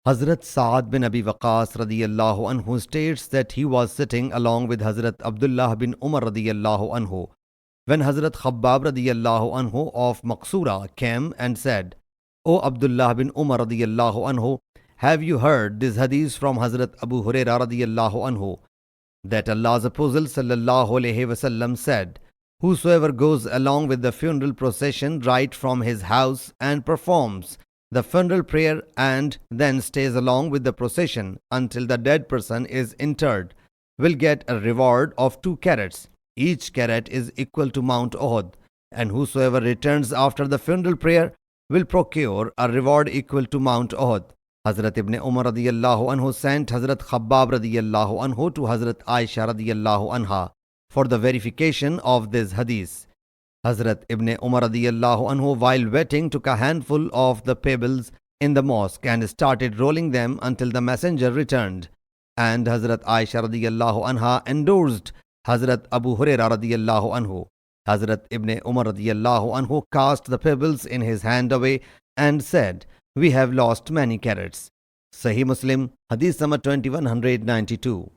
Hazrat Saad bin Abi Waqas radiyallahu anhu states that he was sitting along with Hazrat Abdullah bin Umar radiyallahu anhu when Hazrat Khabbab radiyallahu anhu of Maqsura came and said, O Abdullah bin Umar radiyallahu anhu, have you heard this hadith from Hazrat Abu Huraira radiyallahu anhu, that Allah's Apostle sallallahu alayhi wasallam said, whosoever goes along with the funeral procession right from his house and performs the funeral prayer and then stays along with the procession until the dead person is interred, will get a reward of 2 carats. Each carat is equal to Mount Uhud, and whosoever returns after the funeral prayer will procure a reward equal to Mount Uhud. Hazrat Ibn Umar radiyallahu anhu sent Hazrat Khabbab radiyallahu anhu to Hazrat Aisha radiyallahu anha for the verification of this hadith. Hazrat Ibn Umar radiyallahu anhu, while waiting, took a handful of the pebbles in the mosque and started rolling them until the messenger returned. And Hazrat Aisha radiyallahu anha endorsed Hazrat Abu Huraira radiyallahu anhu. Hazrat Ibn Umar radiyallahu anhu cast the pebbles in his hand away and said, we have lost many carats. Sahih Muslim Hadith number 2192.